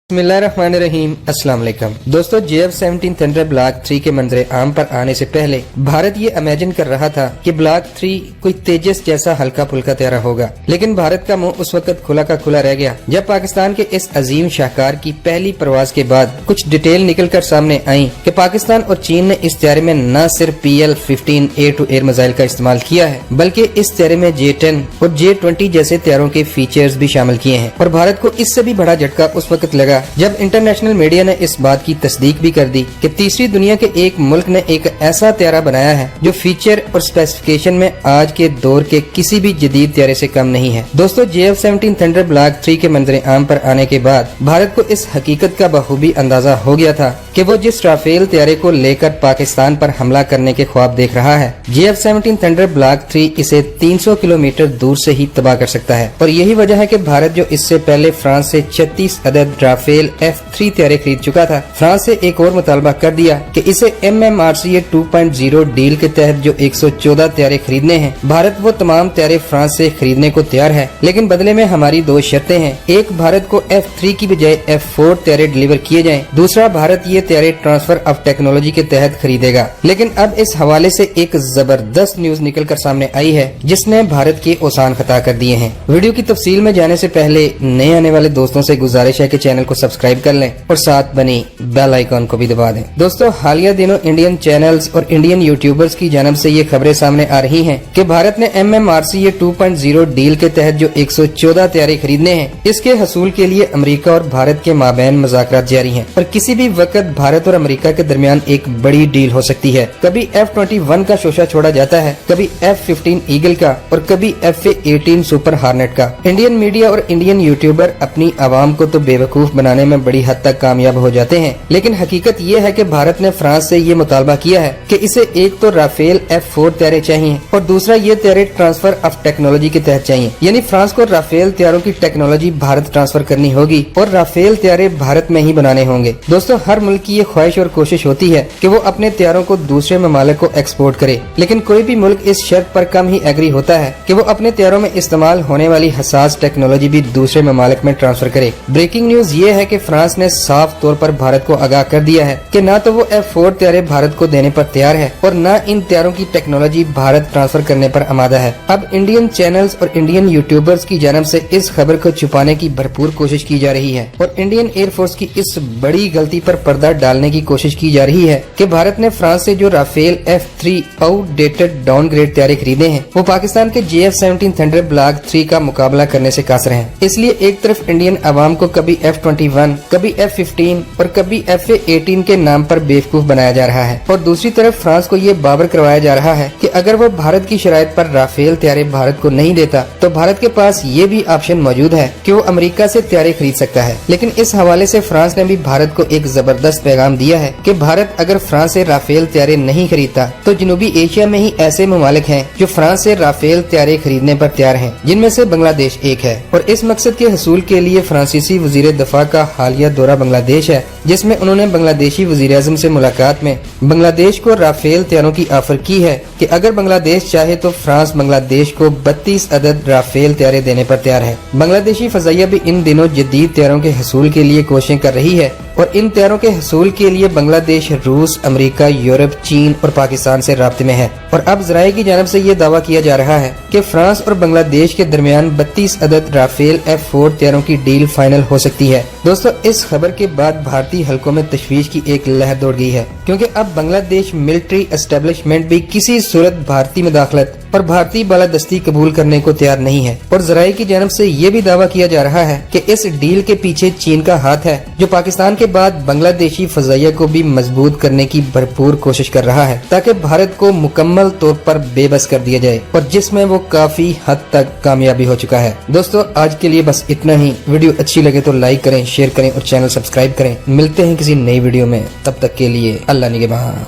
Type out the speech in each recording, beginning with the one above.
बिस्मिल्लाहिर्रहमानिर्रहीम। अस्सलाम वालेकुम दोस्तों, JF-17 थंडर ब्लॉक 3 के मंजर आम पर आने से पहले भारत ये इमेजिन कर रहा था कि ब्लॉक 3 कोई तेजस जैसा हल्का फुल्का तैयार होगा, लेकिन भारत का मुंह उस वक्त खुला का खुला रह गया जब पाकिस्तान के इस अजीम शाहकार की पहली परवाज के बाद कुछ डिटेल निकल कर सामने आई कि पाकिस्तान और चीन ने इस तैयारे में न सिर्फ PL-15 air to air missile का इस्तेमाल किया है, बल्कि इस तैयारे में J-10 और J-20 जैसे तैयारों के फीचर्स भी शामिल किए हैं। और भारत को इससे भी बड़ा झटका उस वक्त लगा जब इंटरनेशनल मीडिया ने इस बात की तस्दीक भी कर दी कि तीसरी दुनिया के एक मुल्क ने एक ऐसा तैयारा बनाया है जो फीचर और स्पेसिफिकेशन में आज के दौर के किसी भी जदीद तैयारे से कम नहीं है। दोस्तों, JF-17 थंडर ब्लॉक 3 के मंजर आम पर आने के बाद भारत को इस हकीकत का बखूबी अंदाजा हो गया था कि वो जिस राफेल तैयारे को लेकर पाकिस्तान पर हमला करने के ख्वाब देख रहा है, JF-17 थंडर ब्लॉक 3 इसे 300 किलोमीटर दूर से ही तबाह कर सकता है। और यही वजह है कि भारत जो इससे पहले फ्रांस से 36 अदद राफेल F-3 तैयारे खरीद चुका था, फ्रांस से एक और मुतालबा कर दिया कि इसे MMRCA 2.0 डील के तहत जो 114 तैयारे खरीदने हैं, भारत वो तमाम तैयारे फ्रांस से खरीदने को तैयार है, लेकिन बदले में हमारी दो शर्तें हैं। एक, भारत को F-3 की बजाय F-4 तैयारे डिलीवर किए जाएं। दूसरा, भारत ये तैयारे ट्रांसफर ऑफ टेक्नोलॉजी के तहत खरीदेगा। लेकिन अब इस हवाले से एक जबरदस्त न्यूज निकल कर सामने आई है जिसने भारत के औसान खता कर दिए हैं। वीडियो की तफसील में जाने से पहले नए आने वाले दोस्तों से गुजारिश है कि चैनल को सब्सक्राइब कर लें और साथ बनी बेल आइकॉन को भी दबा दें। दोस्तों, हालिया दिनों इंडियन चैनल्स और इंडियन यूट्यूबर्स की जानब से ये खबरें सामने आ रही हैं कि भारत ने MMRCA 2.0 डील के तहत जो 114 तैयारे खरीदने हैं, इसके हसूल के लिए अमेरिका और भारत के माबैन मुज़ाकरात जारी हैं। और किसी भी वक्त भारत और अमेरिका के दरमियान एक बड़ी डील हो सकती है। कभी F-21 का शोशा छोड़ा जाता है, कभी F-15 ईगल का और कभी F-18 सुपर हार्नेट का। इंडियन मीडिया और इंडियन यूट्यूबर अपनी आवाम को तो बेवकूफ बनाने में बड़ी हद तक कामयाब हो जाते हैं, लेकिन हकीकत ये है कि भारत ने फ्रांस से ये मुतालबा किया है कि इसे एक तो राफेल F-4 तैयारे चाहिए और दूसरा ये तैयारे ट्रांसफर ऑफ टेक्नोलॉजी के तहत चाहिए। यानी फ्रांस को राफेल तैयारों की टेक्नोलॉजी भारत ट्रांसफर करनी होगी और राफेल तैयारे भारत में ही बनाने होंगे। दोस्तों, हर मुल्क की ये ख्वाहिश और कोशिश होती है कि वो अपने तैयारों को दूसरे ममालिक को एक्सपोर्ट करे, लेकिन कोई भी मुल्क इस शर्त पर कम ही एग्री होता है कि वो अपने तैयारों में इस्तेमाल होने वाली हसास टेक्नोलॉजी भी दूसरे ममालिक में ट्रांसफर करे। ब्रेकिंग न्यूज ये है कि फ्रांस ने साफ तौर पर भारत को आगाह कर दिया है कि न तो वो F-4 तैयारे भारत को देने पर तैयार है और न इन तैयारों की टेक्नोलॉजी भारत ट्रांसफर करने पर आमादा है। अब इंडियन चैनल्स और इंडियन यूट्यूबर्स की जानब से इस खबर को छुपाने की भरपूर कोशिश की जा रही है और इंडियन एयरफोर्स की इस बड़ी गलती पर पर्दा डालने की कोशिश की जा रही है कि भारत ने फ्रांस से जो राफेल F-3 आउटडेटेड डाउनग्रेड तैयारे खरीदे हैं, वो पाकिस्तान के JF-17 थंडर ब्लॉक 3 का मुकाबला करने से कासर हैं। इसलिए एक तरफ इंडियन आवाम को कभी F-21, कभी F-15 और कभी F-18 के नाम पर बेवकूफ बनाया जा रहा है और दूसरी तरफ फ्रांस को ये बावर करवाया जा रहा है कि अगर वो भारत की शराइत पर राफेल तैयारे भारत को नहीं देता तो भारत के पास ये भी ऑप्शन मौजूद है कि वो अमेरिका से तैयारे खरीद सकता है। लेकिन इस हवाले से फ्रांस ने भी भारत को एक जबरदस्त पैगाम दिया है कि भारत अगर फ्रांस से राफेल तैयारे नहीं खरीदता तो जनूबी एशिया में ही ऐसे ममालिक हैं जो फ्रांस से राफेल तैयारे खरीदने पर तैयार हैं, जिनमें से बांग्लादेश एक है। और इस मकसद के हसूल के लिए फ्रांसीसी वजीर दफा का हालिया दौरा बांग्लादेश है, जिसमें उन्होंने बांग्लादेशी वजीर आज़म से मुलाकात में बांग्लादेश को राफेल तैयारों की ऑफर की है कि अगर बांग्लादेश चाहे तो फ्रांस बांग्लादेश को 32 अदद राफेल तैयारे देने पर तैयार है। बांग्लादेशी फजाइया भी इन दिनों जदीद तैयारों के हसूल के लिए कोशिशें कर रही है और इन तैयारों के हसूल के लिए बांग्लादेश रूस, अमेरिका, यूरोप, चीन और पाकिस्तान से राब्ते में है। और अब ज़राए की जानब से ये दावा किया जा रहा है कि फ्रांस और बांग्लादेश के दरमियान 32 अदद राफेल F-4 तैयारों की डील फाइनल हो सकती है। दोस्तों, इस खबर के बाद भारतीय हलकों में तशवीश की एक लहर दौड़ गई है, क्योंकि अब बांग्लादेश मिलिट्री एस्टेब्लिशमेंट भी किसी सूरत भारतीय मुदाखलत और भारतीय बालादस्ती कबूल करने को तैयार नहीं है। और ज़राए की जानब से ये भी दावा किया जा रहा है कि इस डील के पीछे चीन का हाथ है, जो पाकिस्तान के बाद बांग्लादेशी फजाइया को भी मजबूत करने की भरपूर कोशिश कर रहा है ताकि भारत को मुकम्मल तौर पर बेबस कर दिया जाए, और जिसमें वो काफी हद तक कामयाबी हो चुका है। दोस्तों, आज के लिए बस इतना ही। वीडियो अच्छी लगे तो लाइक करें, शेयर करें और चैनल सब्सक्राइब करें। मिलते हैं किसी नई वीडियो में, तब तक के लिए अल्लाह निगहबान।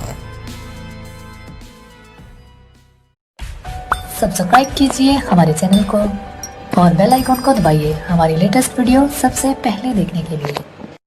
सब्सक्राइब कीजिए हमारे चैनल को और बेल आइकॉन को दबाइए हमारी लेटेस्ट वीडियो सबसे पहले देखने के लिए।